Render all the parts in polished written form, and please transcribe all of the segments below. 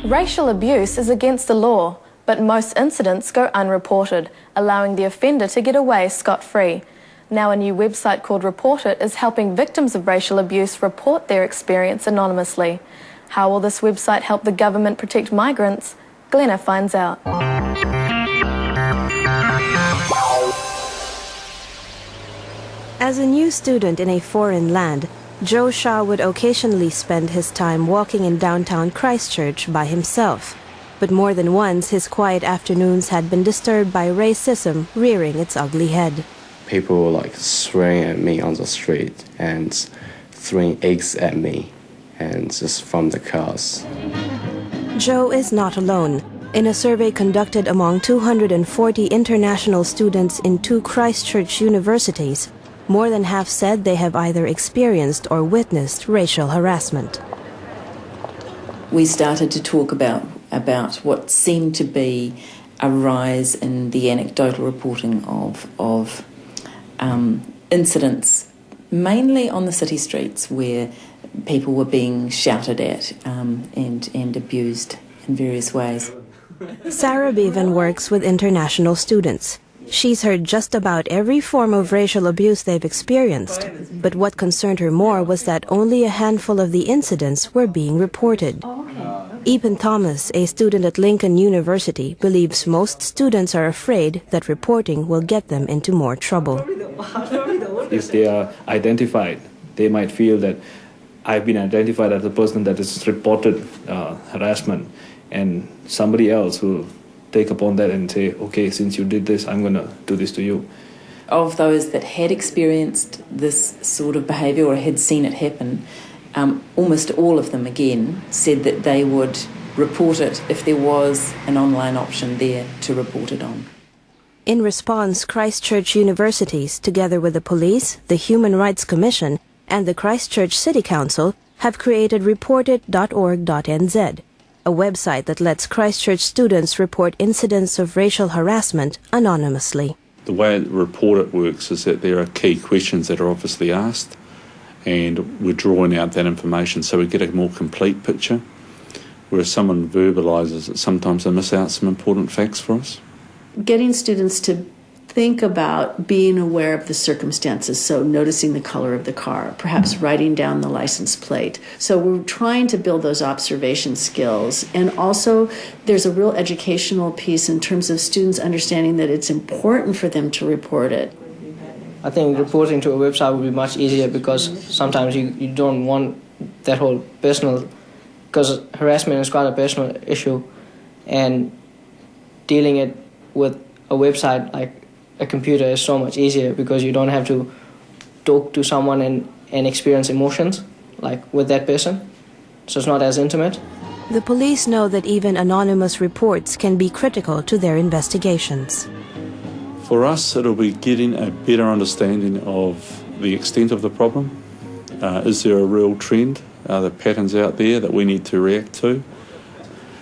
Racial abuse is against the law, but most incidents go unreported, allowing the offender to get away scot-free. Now a new website called Report It is helping victims of racial abuse report their experience anonymously. How will this website help the government protect migrants? Glenna finds out. As a new student in a foreign land, Joe Shaw would occasionally spend his time walking in downtown Christchurch by himself. But more than once, his quiet afternoons had been disturbed by racism rearing its ugly head. People were swearing at me on the street and throwing eggs at me, and just from the cars. Joe is not alone. In a survey conducted among 240 international students in 2 Christchurch universities, more than half said they have either experienced or witnessed racial harassment. We started to talk about what seemed to be a rise in the anecdotal reporting of incidents, mainly on the city streets, where people were being shouted at and abused in various ways. Sarah Bevan works with international students. She's heard just about every form of racial abuse they've experienced, but what concerned her more was that only a handful of the incidents were being reported. Ethan Thomas, a student at Lincoln University, believes most students are afraid that reporting will get them into more trouble. If they are identified, they might feel that I've been identified as a person that has reported harassment, and somebody else will take upon that and say, okay, since you did this, I'm going to do this to you. Of those that had experienced this sort of behaviour or had seen it happen, almost all of them, again, said that they would report it if there was an online option there to report it on. In response, Christchurch universities, together with the police, the Human Rights Commission, and the Christchurch City Council, have created reportit.org.nz, a website that lets Christchurch students report incidents of racial harassment anonymously. The way Report It works is that there are key questions that are obviously asked, and we're drawing out that information so we get a more complete picture. Whereas someone verbalises it, sometimes they miss out some important facts for us. Getting students to think about being aware of the circumstances, so noticing the color of the car, perhaps writing down the license plate. So we're trying to build those observation skills. And also there's a real educational piece in terms of students understanding that it's important for them to report it. I think reporting to a website would be much easier because sometimes you don't want that whole personal, because harassment is quite a personal issue, and dealing it with a website like a computer is so much easier because you don't have to talk to someone and experience emotions like with that person, so it's not as intimate. The police know that even anonymous reports can be critical to their investigations. For us, it'll be getting a better understanding of the extent of the problem. Is there a real trend? Are there patterns out there that we need to react to?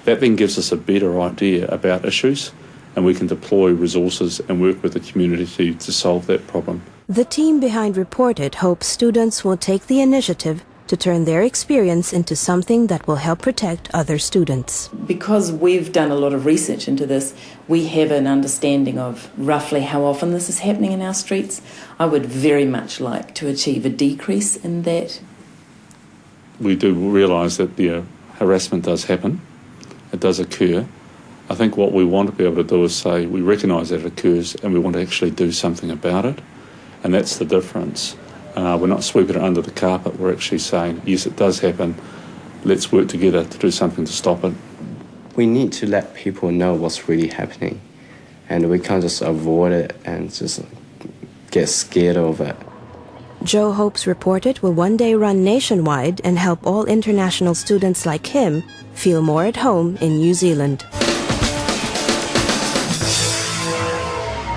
That then gives us a better idea about issues, and we can deploy resources and work with the community to solve that problem. The team behind Report It hopes students will take the initiative to turn their experience into something that will help protect other students. Because we've done a lot of research into this, we have an understanding of roughly how often this is happening in our streets. I would very much like to achieve a decrease in that. We do realise that the harassment does happen, it does occur. I think what we want to be able to do is say we recognise that it occurs and we want to actually do something about it, and that's the difference. We're not sweeping it under the carpet, we're actually saying, yes, it does happen, let's work together to do something to stop it. We need to let people know what's really happening, and we can't just avoid it and just get scared of it. Joe hopes Report It will one day run nationwide and help all international students like him feel more at home in New Zealand.